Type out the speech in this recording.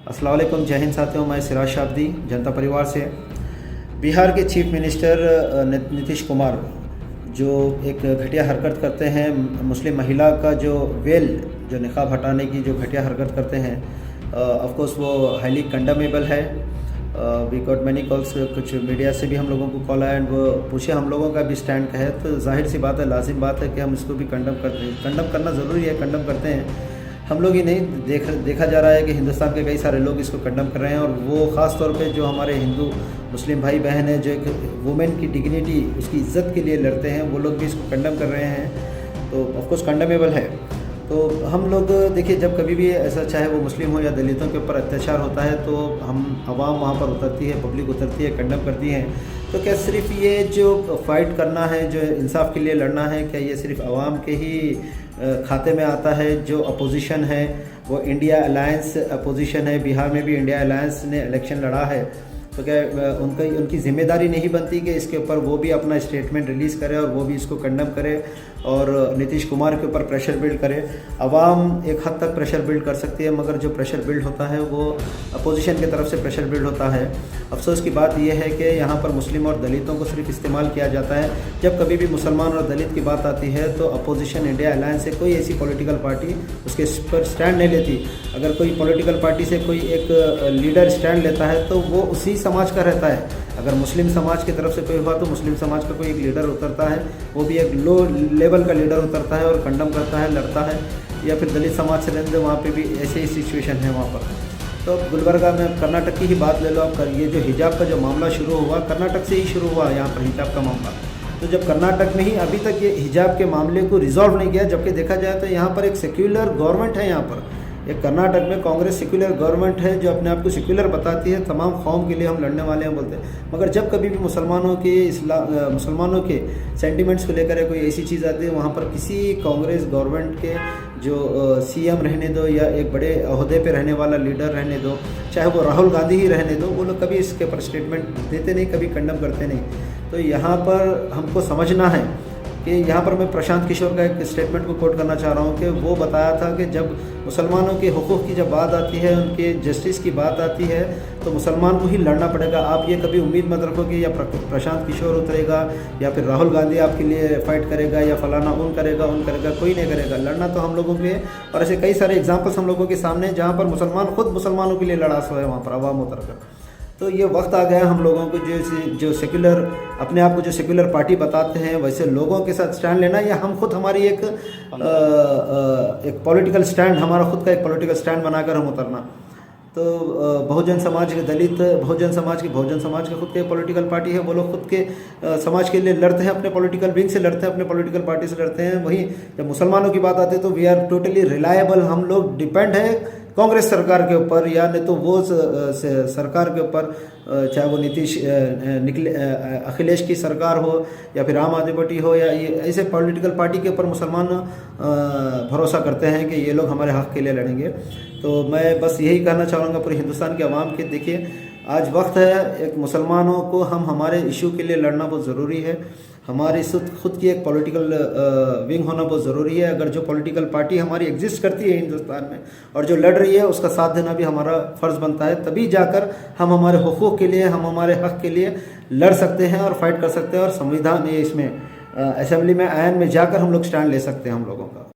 अस्सलाम वालेकुम, जय हिंद साथियों। मैं सिराज शाब्दी जनता परिवार से। बिहार के चीफ मिनिस्टर नीतीश कुमार जो एक घटिया हरकत करते हैं, मुस्लिम महिला का जो जो निकाब हटाने की जो घटिया हरकत करते हैं, ऑफ कोर्स वो हाईली कंडेमेबल है। वी गॉट मैनी कॉल्स, कुछ मीडिया से भी हम लोगों को कॉल आया एंड वो पूछे हम लोगों का भी स्टैंड है। तो जाहिर सी बात है, लाजिम बात है कि हम इसको भी कंडम करना ज़रूरी है, कंडम करते हैं। हम लोग ही नहीं, देखा जा रहा है कि हिंदुस्तान के कई सारे लोग इसको कंडम कर रहे हैं, और वो ख़ास तौर पे जो हमारे हिंदू मुस्लिम भाई बहन हैं जो एक वुमेन की डिग्निटी, उसकी इज़्ज़त के लिए लड़ते हैं, वो लोग भी इसको कंडम कर रहे हैं। तो ऑफकोर्स कंडमेबल है। तो हम लोग देखिए, जब कभी भी ऐसा, चाहे वो मुस्लिम हो या दलितों के ऊपर अत्याचार होता है, तो हम आवाम वहाँ पर उतरती है, पब्लिक उतरती है, कंडम करती है। तो क्या सिर्फ ये जो फ़ाइट करना है, जो इंसाफ के लिए लड़ना है, क्या ये सिर्फ आवाम के ही खाते में आता है? जो अपोजिशन है वो इंडिया अलायंस अपोजिशन है, बिहार में भी इंडिया अलायंस ने इलेक्शन लड़ा है, तो क्या उनकी ज़िम्मेदारी नहीं बनती कि इसके ऊपर वो भी अपना स्टेटमेंट रिलीज़ करे और वो भी इसको कंडम करे और नीतीश कुमार के ऊपर प्रेशर बिल्ड करे? आवाम एक हद तक प्रेशर बिल्ड कर सकती है, मगर जो प्रेशर बिल्ड होता है वो अपोजिशन की तरफ से प्रेशर बिल्ड होता है। अफसोस की बात यह है कि यहाँ पर मुस्लिम और दलितों को सिर्फ इस्तेमाल किया जाता है। जब कभी भी मुसलमान और दलित की बात आती है तो अपोजिशन इंडिया अलायंस से कोई ऐसी पॉलिटिकल पार्टी उसके पर स्टैंड नहीं लेती। अगर कोई पॉलिटिकल पार्टी से कोई एक लीडर स्टैंड लेता है तो वो उसी समाज का रहता है। अगर मुस्लिम समाज की तरफ से कोई हुआ तो मुस्लिम समाज का कोई एक लीडर उतरता है, वो भी एक लो लेवल का लीडर उतरता है और कंडम करता है, लड़ता है। या फिर दलित समाज से रहते, वहाँ पे भी ऐसे ही सिचुएशन है वहाँ पर। तो गुलबर्गा में कर्नाटक की ही बात ले लो आप, ये जो हिजाब का जो मामला शुरू हुआ, कर्नाटक से ही शुरू हुआ यहाँ पर हिजाब का मामला। तो जब कर्नाटक में ही अभी तक ये हिजाब के मामले को रिजॉल्व नहीं किया, जबकि देखा जाए तो यहाँ पर एक सेक्युलर गवर्नमेंट है। यहाँ पर एक कर्नाटक में कांग्रेस सेक्युलर गवर्नमेंट है जो अपने आप को सेक्युलर बताती है, तमाम कौम के लिए हम लड़ने वाले हैं बोलते हैं। मगर जब कभी भी मुसलमानों के सेंटिमेंट्स को लेकर कोई ऐसी चीज़ आती है, वहाँ पर किसी कांग्रेस गवर्नमेंट के जो सीएम रहने दो या एक बड़े अहदे पे रहने वाला लीडर रहने दो, चाहे वो राहुल गांधी ही रहने दो, वो लोग कभी इसके ऊपर स्टेटमेंट देते नहीं, कभी कंडम करते नहीं। तो यहाँ पर हमको समझना है कि यहाँ पर मैं प्रशांत किशोर का एक स्टेटमेंट को कोट करना चाह रहा हूँ कि वो बताया था कि जब मुसलमानों के हुकूक़ की जब बात आती है, उनके जस्टिस की बात आती है, तो मुसलमान को ही लड़ना पड़ेगा। आप ये कभी उम्मीद मत रखो कि या प्रशांत किशोर उतरेगा या फिर राहुल गांधी आपके लिए फ़ाइट करेगा या फलाना उन करेगा, कोई नहीं करेगा। लड़ना तो हम लोगों के, और ऐसे कई सारे एग्जाम्पल्स हम लोगों के सामने जहाँ पर मुसलमान खुद मुसलमानों के लिए लड़ा सो है, वहाँ पर आवाम उतर कर। तो ये वक्त आ गया हम लोगों को जो सेक्युलर, अपने आप को जो सेक्युलर पार्टी बताते हैं, वैसे लोगों के साथ स्टैंड लेना, या हम खुद हमारी एक पॉलिटिकल स्टैंड, हमारा खुद का एक पॉलिटिकल स्टैंड बनाकर हम उतरना। तो बहुजन समाज के दलित, बहुजन समाज के खुद के पॉलिटिकल पार्टी है, वो लोग खुद के समाज के लिए लड़ते हैं, अपने पॉलिटिकल विंग से लड़ते हैं, अपने पॉलिटिकल पार्टी से लड़ते हैं। वहीं जब मुसलमानों की बात आती है तो वी आर टोटली रिलायबल, हम लोग डिपेंड है कांग्रेस सरकार के ऊपर, या नहीं तो वो सरकार के ऊपर, चाहे वो अखिलेश की सरकार हो या फिर आम आदमी पार्टी हो, या ये ऐसे पॉलिटिकल पार्टी के ऊपर मुसलमान भरोसा करते हैं कि ये लोग हमारे हक़ के लिए लड़ेंगे। तो मैं बस यही कहना चाहूँगा पूरे हिंदुस्तान के अवाम के, देखिए आज वक्त है, एक मुसलमानों को हमारे इशू के लिए लड़ना बहुत ज़रूरी है। हमारी खुद की एक पॉलिटिकल विंग होना बहुत ज़रूरी है। अगर जो पॉलिटिकल पार्टी हमारी एग्जिस्ट करती है हिंदुस्तान में और जो लड़ रही है, उसका साथ देना भी हमारा फ़र्ज़ बनता है। तभी जाकर हम हमारे हुकूक़ के लिए, हम हमारे हक़ के लिए लड़ सकते हैं और फाइट कर सकते हैं, और संविधान ये इसमें असेंबली में आयन में जाकर हम लोग स्टैंड ले सकते हैं हम लोगों का।